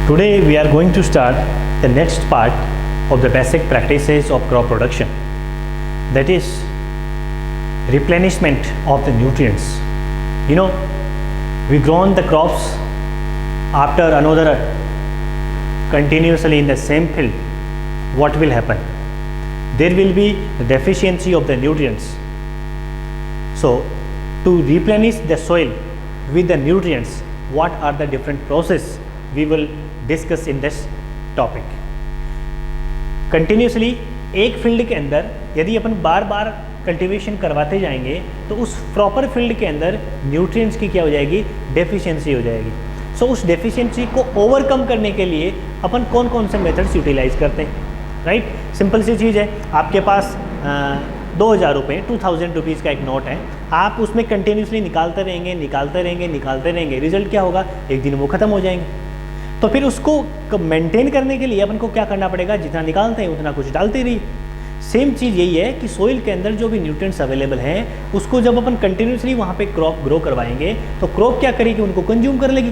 Today we are going to start the next part of the basic practices of crop production, that is replenishment of the nutrients. We grown the crops after another continuously in the same field. What will happen? There will be the deficiency of the nutrients. So to replenish the soil with the nutrients, what are the different processes we will discuss in this topic. Continuously एक field के अंदर यदि अपन बार बार cultivation करवाते जाएंगे तो उस proper field के अंदर न्यूट्रिएंट्स की क्या हो जाएगी, डेफिशिएंसी हो जाएगी. सो उस डेफिशिएंसी को ओवरकम करने के लिए अपन कौन कौन से मेथड्स यूटिलाइज करते हैं, राइट. सिंपल सी चीज़ है, आपके पास 2000 रुपये 2000 रुपीज़ का एक नोट है, आप उसमें कंटिन्यूसली निकालते रहेंगे, रिजल्ट क्या होगा, एक दिन वो ख़त्म हो जाएंगे. तो फिर उसको मेंटेन करने के लिए अपन को क्या करना पड़ेगा, जितना निकालते हैं उतना कुछ डालते रहिए. सेम चीज़ यही है कि सोइल के अंदर जो भी न्यूट्रिएंट्स अवेलेबल हैं उसको जब अपन कंटिन्यूसली वहाँ पे क्रॉप ग्रो करवाएंगे तो क्रॉप क्या करेगी, उनको कंज्यूम कर लेगी.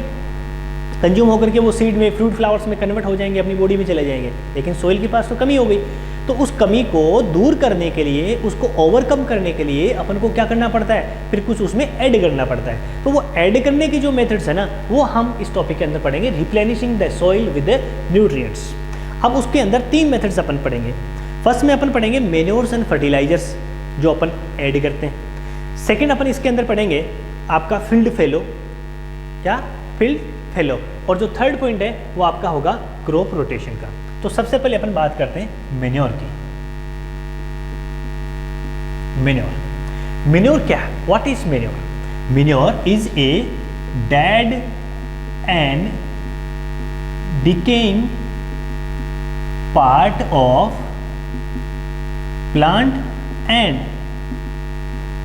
कंज्यूम होकर के वो सीड में, फ्रूट फ्लावर्स में कन्वर्ट हो जाएंगे, अपनी बॉडी में चले जाएंगे. लेकिन सोइल के पास तो कमी हो गई. तो उस कमी को दूर करने के लिए, उसको ओवरकम करने के लिए अपन को क्या करना पड़ता है, फिर कुछ उसमें ऐड करना पड़ता है. तो वो ऐड करने की जो मेथड्स है ना, वो हम इस टॉपिक के अंदर पढ़ेंगे, replenishing the soil with nutrients. अब उसके अंदर 3 मेथड्स अपन पढ़ेंगे. फर्स्ट में अपन पढ़ेंगे मेन्योर्स एंड फर्टिलाइजर्स जो अपन ऐड करते हैं. सेकेंड अपन इसके अंदर पढ़ेंगे आपका फील्ड फेलो, क्या फील्ड फेलो. और जो थर्ड पॉइंट है वो आपका होगा क्रॉप रोटेशन का. तो सबसे पहले अपन बात करते हैं मेन्योर की. मेन्योर क्या है, what is manure? Manure is a dead and decaying part of plant and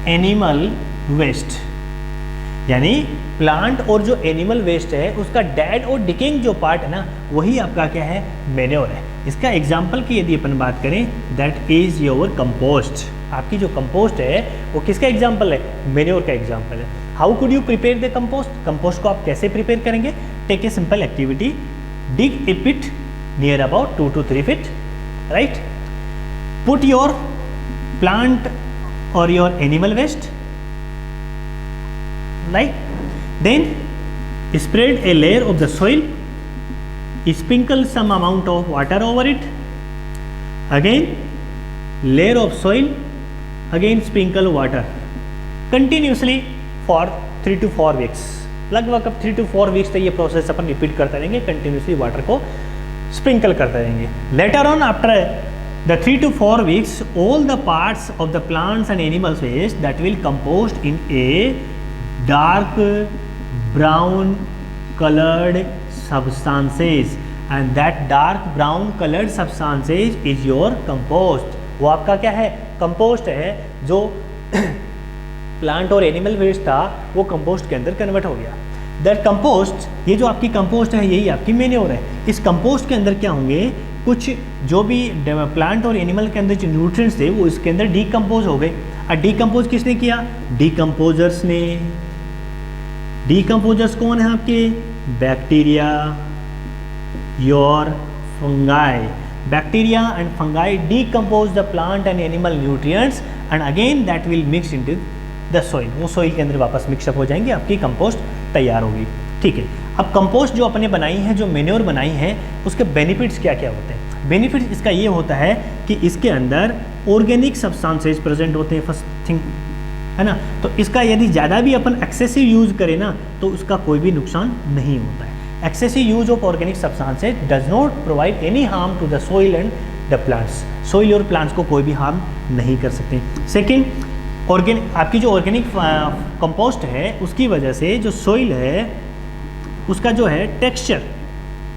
animal waste. यानी प्लांट और जो एनिमल वेस्ट है उसका डेड और डिकेइंग जो पार्ट है ना, वही आपका क्या है, मेन्योर है. इसका एग्जाम्पल की यदि अपन बात करें, दैट इज योर कंपोस्ट. आपकी जो कंपोस्ट है वो किसका एग्जाम्पल है, मेन्योर का एग्जाम्पल है. How could you prepare the compost? Compost को आप कैसे प्रिपेयर करेंगे? Take a simple activity, dig a pit near about 2 to 3 feet, right. Put your plant और your animal waste, like then spread a layer of the soil, sprinkle some amount of water over it, again layer of soil, again sprinkle water, continuously for 3 to 4 weeks. लगभग अब 3 to 4 weeks तक ये process अपन repeat करते रहेंगे, continuously water को sprinkle करते रहेंगे. Later on after the 3 to 4 weeks all the parts of the plants and animals waste that will compost in a dark brown colored substances, and that dark brown colored substances is your compost. वो आपका क्या है, compost है. जो plant और animal waste था वो compost के अंदर कन्वर्ट हो गया. दैट कंपोस्ट, ये जो आपकी कंपोस्ट है यही आपकी मेन्योर है. इस कंपोस्ट के अंदर क्या होंगे, कुछ जो भी प्लांट और एनिमल के अंदर जो न्यूट्रिएंट्स थे वो इसके अंदर डीकम्पोज हो गए. और डीकम्पोज किसने किया, डीकम्पोजर्स ने. डीकम्पोजर्स कौन है आपके, bacteria, your fungi. Bacteria and fungi decompose the plant and animal nutrients and again that will mix into the soil. वो सॉइल के अंदर वापस मिक्सअप हो जाएंगे, आपकी कंपोस्ट तैयार होगी. ठीक है. अब कंपोस्ट जो अपने बनाई है, जो मेन्योर बनाई है, उसके बेनिफिट्स क्या क्या होते हैं? बेनिफिट्स इसका ये होता है कि इसके अंदर ऑर्गेनिक सब्सटेंसेस प्रेजेंट होते हैं, फर्स्ट थिंग है ना. तो इसका यदि ज़्यादा भी अपन एक्सेसिव यूज़ करें ना तो उसका कोई भी नुकसान नहीं होता है. Excessive use of organic substances does not provide any harm to the soil and the plants. Soil और प्लांट्स को कोई भी हार्म नहीं कर सकते. सेकेंड, आपकी जो ऑर्गेनिक कंपोस्ट है उसकी वजह से जो सोइल है उसका जो है टेक्सचर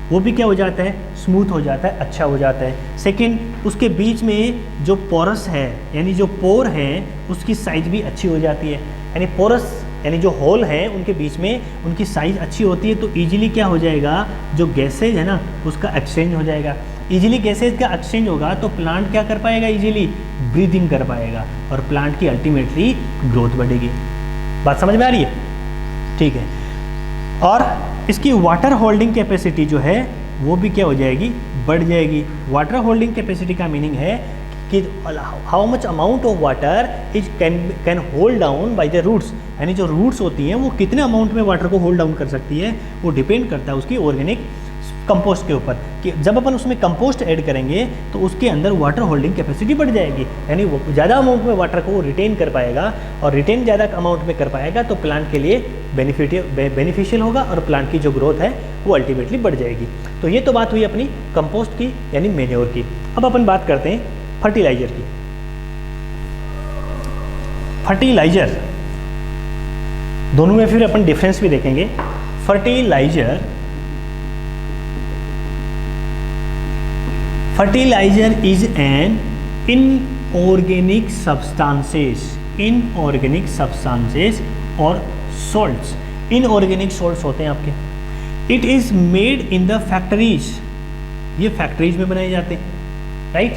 वो भी क्या हो जाता है, स्मूथ हो जाता है, अच्छा हो जाता है. सेकंड, उसके बीच में जो पोरस है यानी जो पोर है उसकी साइज भी अच्छी हो जाती है. यानी पोरस यानी जो होल है उनके बीच में उनकी साइज अच्छी होती है. तो इजीली क्या हो जाएगा, जो गैसेज है ना उसका एक्सचेंज हो जाएगा. इजीली गैसेज का एक्सचेंज होगा तो प्लांट क्या कर पाएगा, इजीली ब्रीदिंग कर पाएगा और प्लांट की अल्टीमेटली ग्रोथ बढ़ेगी. बात समझ में आ रही है? ठीक है. और इसकी वाटर होल्डिंग कैपेसिटी जो है वो भी क्या हो जाएगी, बढ़ जाएगी। वाटर होल्डिंग कैपेसिटी का मीनिंग है कि how much amount of water is can hold down by the roots, यानी जो रूट्स होती हैं वो कितने अमाउंट में वाटर को होल्ड डाउन कर सकती है, वो डिपेंड करता है उसकी ऑर्गेनिक कंपोस्ट के ऊपर, कि जब अपन उसमें कंपोस्ट ऐड करेंगे तो उसके अंदर वाटर होल्डिंग कैपेसिटी बढ़ जाएगी, यानी वो ज़्यादा अमाउंट में वाटर को रिटेन कर पाएगा, और रिटेन ज़्यादा अमाउंट में कर पाएगा तो प्लांट के लिए बेनिफिशियल होगा और प्लांट की जो ग्रोथ है वो अल्टीमेटली बढ़ जाएगी। तो ये तो बात हुई अपनी कंपोस्ट की यानी मेन्योर की। अब अपन बात करते हैं फर्टिलाइजर की। फर्टिलाइजर दोनों में फिर अपन डिफरेंस भी देखेंगे। Fertiliser is an inorganic substances और सॉल्ट्स। इनऑर्गेनिक सॉल्ट्स होते हैं आपके। It is made in the factories, ये फैक्ट्रीज में बनाए जाते हैं, right.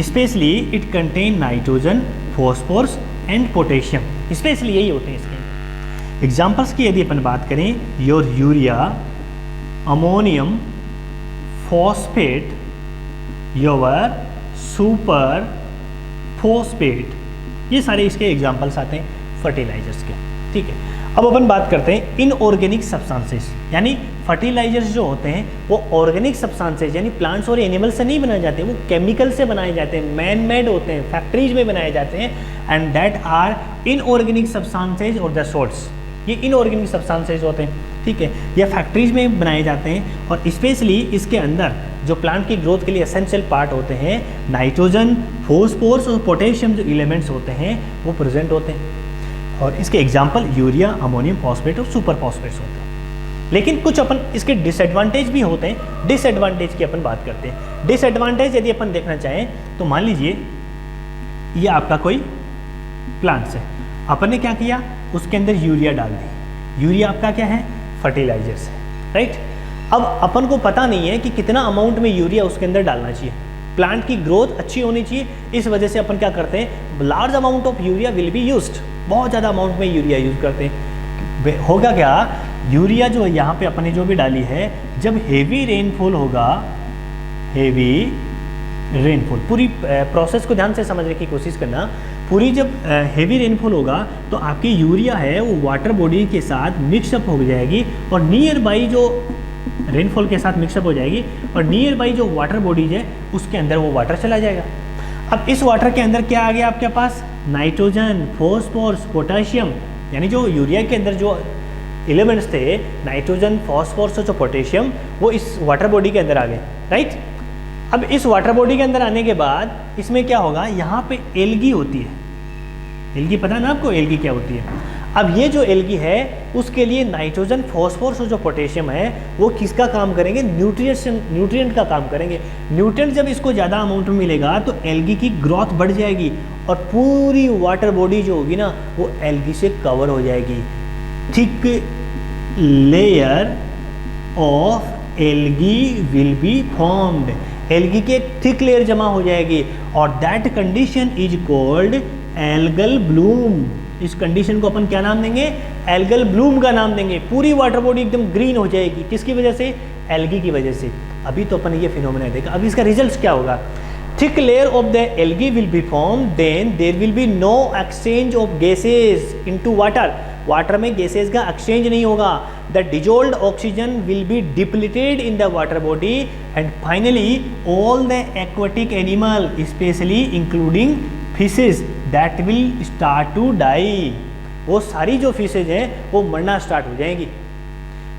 Specially it contain nitrogen, phosphorus and potassium, specially यही होते हैं इसके। एग्जाम्पल्स की यदि अपन बात करें, your urea, ammonium phosphate, your super phosphate, ये सारे इसके एग्जाम्पल्स आते हैं फर्टिलाइजर्स के, ठीक है। अब अपन बात करते हैं इनऑर्गेनिक सब्सटेंसेस, यानी फर्टिलाइजर्स जो होते हैं वो ऑर्गेनिक सब्सटेंसेस यानी प्लांट्स और एनिमल्स से नहीं बनाए जाते, वो केमिकल से बनाए जाते हैं, मैन मेड होते हैं, फैक्ट्रीज में बनाए जाते हैं, and that are inorganic substances और द सॉल्ट्स, ये इनऑर्गेनिक सब्सटेंसेस होते हैं, ठीक है। ये फैक्ट्रीज में बनाए जाते हैं और स्पेशली इसके अंदर जो प्लांट की ग्रोथ के लिए एसेंशियल पार्ट होते हैं, नाइट्रोजन, फॉस्फोरस और पोटेशियम जो एलिमेंट्स होते हैं वो प्रेजेंट होते हैं, और इसके एग्जाम्पल यूरिया, अमोनियम फॉस्फेट और सुपर फॉस्फेट्स होते हैं। लेकिन कुछ अपन इसके डिसएडवांटेज भी होते हैं। डिसएडवांटेज की अपन बात करते हैं। डिसएडवांटेज यदि अपन देखना चाहें तो मान लीजिए ये आपका कोई प्लांट्स है, अपन ने क्या किया, उसके अंदर यूरिया डाल दी। यूरिया आपका क्या है, फर्टिलाइजर्स है, राइट। अब अपन को पता नहीं है कि कितना अमाउंट में यूरिया उसके अंदर डालना चाहिए, प्लांट की ग्रोथ अच्छी होनी चाहिए, इस वजह से अपन क्या करते हैं, large amount of urea will be used, बहुत ज़्यादा अमाउंट में यूरिया यूज़ करते हैं। होगा क्या, यूरिया जो यहाँ पे अपने जो भी डाली है, जब हेवी रेनफॉल होगा, हेवी रेनफॉल, पूरी प्रोसेस को ध्यान से समझने की कोशिश करना, पूरी जब हेवी रेनफॉल होगा तो आपकी यूरिया है वो वाटर बॉडी के साथ मिक्सअप हो जाएगी और नियर बाई जो रेनफॉल के साथ मिक्सअप हो जाएगी और नियर बाई जो वाटर बॉडीज है उसके अंदर वो वाटर चला जाएगा। अब इस वाटर के अंदर क्या आ गया आपके पास, नाइट्रोजन, फॉस्फोरस, पोटेशियम, यानी जो यूरिया के अंदर जो एलिमेंट्स थे, नाइट्रोजन, फॉस्फोरस और पोटेशियम, वो इस वाटर बॉडी के अंदर आ गए, राइट। अब इस वाटर बॉडी के अंदर आने के बाद इसमें क्या होगा, यहाँ पे एल्गी होती है। एल्गी पता है ना आपको, एल्गी क्या होती है। अब ये जो एल्गी है उसके लिए नाइट्रोजन, फॉस्फोरस और जो पोटेशियम है वो किसका काम करेंगे, न्यूट्रिएंट का काम करेंगे। न्यूट्रिएंट जब इसको ज़्यादा अमाउंट में मिलेगा तो एल्गी की ग्रोथ बढ़ जाएगी और पूरी वाटर बॉडी जो होगी ना वो एल्गी से कवर हो जाएगी। Thick layer of algae will be formed, algae की एक थिक लेयर जमा हो जाएगी और that condition is called algal Bloom. इस कंडीशन को अपन क्या नाम देंगे, एल्गल ब्लूम का नाम देंगे। पूरी वाटर बॉडी एकदम ग्रीन हो जाएगी, किसकी वजह से, एल्गी की वजह से। अभी तो अपन ये फिनोमेना देखा, अब इसका रिजल्ट क्या होगा, thick layer of the algae will be form, then there will be no exchange of gases into water, water में गैसेज का एक्सचेंज नहीं होगा। The dissolved oxygen will be depleted in the water body and finally all the aquatic animal specially including fishes that will start to die, वो सारी जो fishes हैं वो मरना स्टार्ट हो जाएंगी।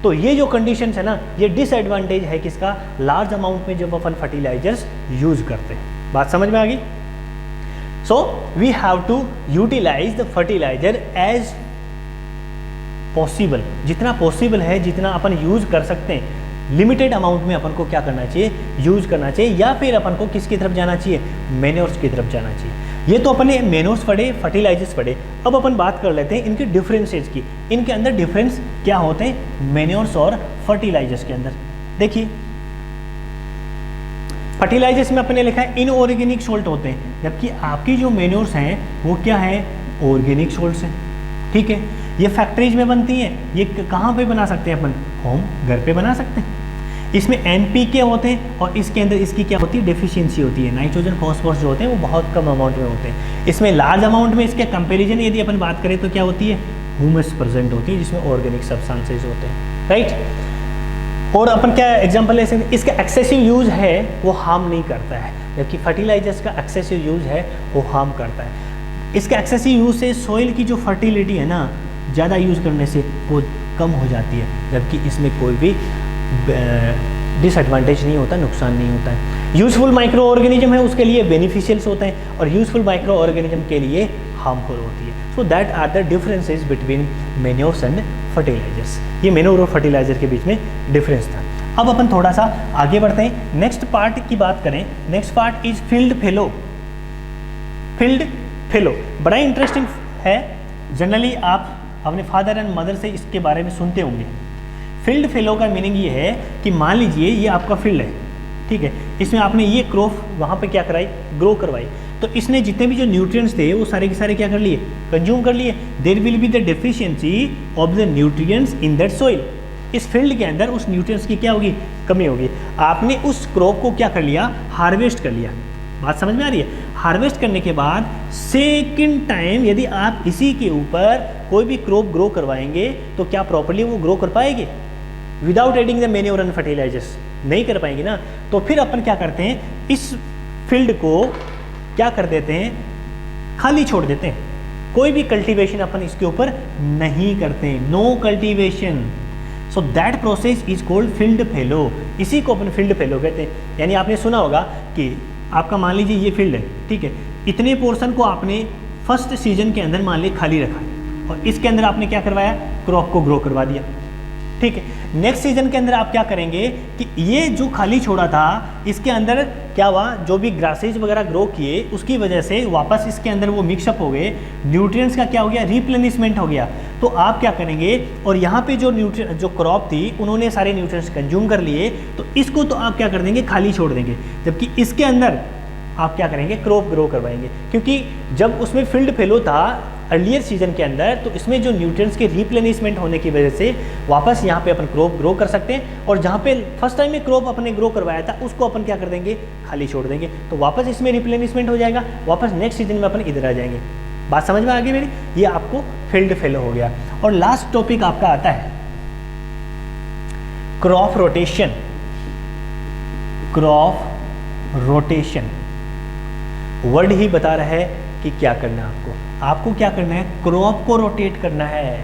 तो ये जो कंडीशंस है ना, ये डिसएडवांटेज है किसका, लार्ज अमाउंट में जब अपन फर्टिलाइजर्स यूज करते हैं। बात समझ में आ गई। So we have to utilise the fertiliser as possible, जितना पॉसिबल है, जितना अपन यूज कर सकते हैं, लिमिटेड अमाउंट में अपन को क्या करना चाहिए, यूज करना चाहिए, या फिर अपन को किसकी तरफ जाना चाहिए, मेन्योर्स की तरफ जाना चाहिए। ये तो अपन ने मेन्योर्स पढ़े, फर्टिलाइजर्स पढ़े। अब अपन बात कर लेते हैं इनके डिफरेंसेस की, इनके अंदर डिफरेंस क्या होते हैं मेन्योर्स और फर्टिलाइजर्स के अंदर। देखिए फर्टिलाइजर्स में अपन ने लिखा है इनऑर्गेनिक सॉल्ट होते हैं, जबकि आपकी जो मेन्योर्स हैं वो क्या है, ऑर्गेनिक सॉल्ट्स हैं, ठीक है। ये फैक्ट्रीज में बनती हैं, ये कहाँ पे बना सकते हैं अपन, होम, घर पे बना सकते हैं। इसमें NPK होते हैं और इसके अंदर इसकी क्या होती है, डेफिशिएंसी होती है। नाइट्रोजन फॉस्फोरस जो होते हैं वो बहुत कम अमाउंट में होते हैं। इसमें लार्ज अमाउंट में इसके कंपैरिजन यदि अपन बात करें तो क्या होती है, ह्यूमस प्रेजेंट होती है जिसमें ऑर्गेनिक सब्सटेंसेस होते हैं, राइट। और अपन क्या एग्जांपल ले सकते हैं, इसका एक्सेसिव यूज है वो हार्म नहीं करता है, जबकि फर्टिलाइजर्स का एक्सेसिव यूज है वो हार्म करता है। इसका एक्सेसिव यूज से सॉइल की जो फर्टिलिटी है ना, ज़्यादा यूज़ करने से वो कम हो जाती है, जबकि इसमें कोई भी डिसएडवांटेज नहीं होता, नुकसान नहीं होता है। यूजफुल माइक्रो ऑर्गेनिज्म है उसके लिए बेनिफिशियल्स होते हैं और यूजफुल माइक्रो ऑर्गेनिज्म के लिए हार्मफुल होती है। So that are the differences between manures and fertilisers. ये मैन्योर और फर्टिलाइजर के बीच में डिफरेंस था। अब अपन थोड़ा सा आगे बढ़ते हैं, नेक्स्ट पार्ट की बात करें। Next part is field fellow. Field fellow बड़ा इंटरेस्टिंग है, जनरली आप अपने फादर एंड मदर से इसके बारे में सुनते होंगे। फील्ड फेलो का मीनिंग ये है कि मान लीजिए ये आपका फील्ड है, ठीक है, इसमें आपने ये क्रॉप वहाँ पे क्या कराई, ग्रो करवाई, तो इसने जितने भी जो न्यूट्रिएंट्स थे वो सारे के सारे क्या कर लिए, कंज्यूम कर लिए। There will be the deficiency of the nutrients in that soil. इस फील्ड के अंदर उस न्यूट्रिएंट्स की क्या होगी, कमी होगी। आपने उस क्रॉप को क्या कर लिया, हार्वेस्ट कर लिया। बात समझ में आ रही है। हार्वेस्ट करने के बाद सेकंड टाइम यदि आप इसी के ऊपर कोई भी क्रॉप ग्रो करवाएंगे तो क्या प्रॉपर्ली वो ग्रो कर पाएंगे, without adding the manure and fertilisers? नहीं कर पाएंगे ना। तो फिर अपन क्या करते हैं, इस फील्ड को क्या कर देते हैं, खाली छोड़ देते हैं। कोई भी कल्टीवेशन अपन इसके ऊपर नहीं करते, no cultivation. So that process is called field fallow. इसी को अपन फील्ड फेलो कहते हैं। यानी आपने सुना होगा कि आपका मान लीजिए ये फील्ड है, ठीक है, इतने पोर्शन को आपने फर्स्ट सीजन के अंदर मान लीजिए खाली रखा और इसके अंदर आपने क्या करवाया, क्रॉप को ग्रो करवा दिया, ठीक है। नेक्स्ट सीजन के अंदर आप क्या करेंगे कि ये जो खाली छोड़ा था इसके अंदर क्या हुआ, जो भी ग्रासेज वगैरह ग्रो किए उसकी वजह से वापस इसके अंदर वो मिक्सअप हो गए, न्यूट्रिएंट्स का क्या हो गया, रिप्लेनिशमेंट हो गया। तो आप क्या करेंगे, और यहाँ पे जो क्रॉप थी उन्होंने सारे न्यूट्रिएंट्स कंज्यूम कर लिए, तो इसको तो आप क्या कर देंगे, खाली छोड़ देंगे, जबकि इसके अंदर आप क्या करेंगे, क्रॉप ग्रो करवाएंगे। क्योंकि जब उसमें फील्ड फेलो था अर्लियर सीजन के अंदर, तो इसमें जो न्यूट्रिएंट्स के रिप्लेनिशमेंट होने की वजह से वापस यहाँ पे अपन क्रॉप ग्रो कर सकते हैं, और जहाँ पे फर्स्ट टाइम में क्रॉप अपने ग्रो करवाया था उसको अपन क्या कर देंगे, खाली छोड़ देंगे, तो वापस इसमें रिप्लेनिशमेंट हो जाएगा, वापस नेक्स्ट सीजन में अपन इधर आ जाएंगे। बात समझ में आ गई मेरी, ये आपको फील्ड फेलो हो गया। और लास्ट टॉपिक आपका आता है crop rotation. Crop rotation word ही बता रहा है कि क्या करना है आपको क्या करना है, क्रॉप को रोटेट करना है।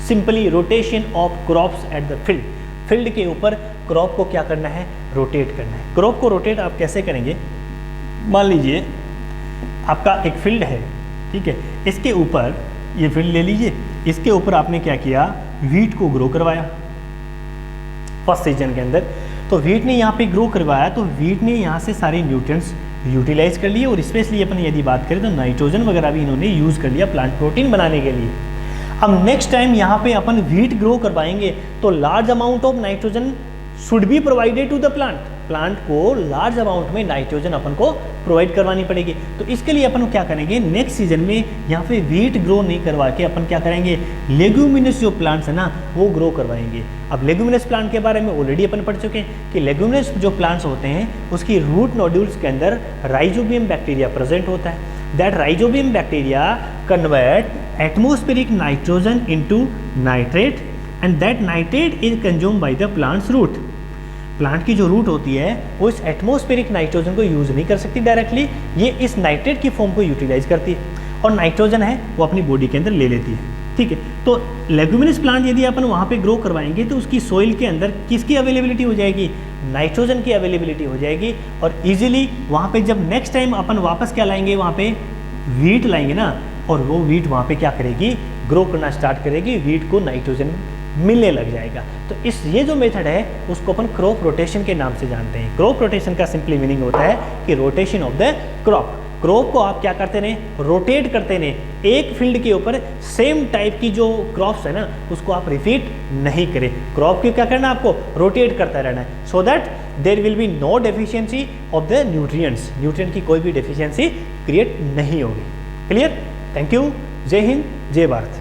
Simply rotation of crops at the field. Field के ऊपर क्रॉप को क्या करना है, रोटेट करना है। क्रॉप को रोटेट आप कैसे करेंगे, मान लीजिए आपका एक फील्ड है, ठीक है, इसके ऊपर ये फील्ड ले लीजिए, इसके ऊपर आपने क्या किया, वीट को ग्रो करवाया फर्स्ट सीजन के अंदर। तो वीट ने यहाँ पे ग्रो करवाया, तो वीट ने यहाँ से सारे न्यूट्रिएंट्स यूटिलाइज कर लिए, और स्पेशली अपन यदि बात करें तो नाइट्रोजन वगैरह भी इन्होंने यूज़ कर लिया प्लांट प्रोटीन बनाने के लिए। अब नेक्स्ट टाइम यहाँ पे अपन वीट ग्रो करवाएंगे तो large amount of nitrogen should be provided to the plant. Plant को लार्ज अमाउंट में नाइट्रोजन अपन को प्रोवाइड करवानी पड़ेगी। तो इसके लिए अपन क्या करेंगे, नेक्स्ट सीजन में यहाँ पे वीट ग्रो नहीं करवा के अपन क्या करेंगे, लेग्यूमिनस जो प्लांट्स है ना वो ग्रो करवाएंगे। अब लेग्यूमिनस प्लांट के बारे में ऑलरेडी अपन पढ़ चुके हैं कि लेग्यूमिनस जो प्लांट्स होते हैं उसकी रूट नोड्यूल्स के अंदर राइजोबियम बैक्टीरिया प्रेजेंट होता है। That rhizobium bacteria convert atmospheric nitrogen into nitrate, and that nitrate is consumed by the plants root. Plant की जो रूट होती है वो इस एटमॉस्फेरिक नाइट्रोजन को यूज़ नहीं कर सकती डायरेक्टली, ये इस नाइट्रेट की फॉर्म को यूटिलाइज करती है, और नाइट्रोजन है वो अपनी बॉडी के अंदर ले लेती है, ठीक है। तो लेग्यूमिनस प्लांट यदि अपन वहाँ पे ग्रो करवाएंगे तो उसकी सोइल के अंदर किसकी अवेलेबिलिटी हो जाएगी, नाइट्रोजन की अवेलेबिलिटी हो जाएगी, और ईजिली वहाँ पे जब नेक्स्ट टाइम अपन वापस क्या लाएंगे, वहाँ पे वीट लाएंगे ना, और वो वीट वहाँ पे क्या करेगी, ग्रो करना स्टार्ट करेगी, वीट को नाइट्रोजन मिलने लग जाएगा। तो ये जो मेथड है उसको अपन क्रॉप रोटेशन के नाम से जानते हैं। क्रॉप रोटेशन का सिंपली मीनिंग होता है कि rotation of the crop. Crop को आप क्या करते रहे, रोटेट करते रहे, एक फील्ड के ऊपर सेम टाइप की जो क्रॉप्स है ना उसको आप रिपीट नहीं करें। क्रॉप को क्या करना है, आपको रोटेट करता रहना है, so that there will be no deficiency of the nutrients. Nutrient की कोई भी डेफिशिएंसी क्रिएट नहीं होगी। क्लियर? Thank you. जय हिंद, जय भारत।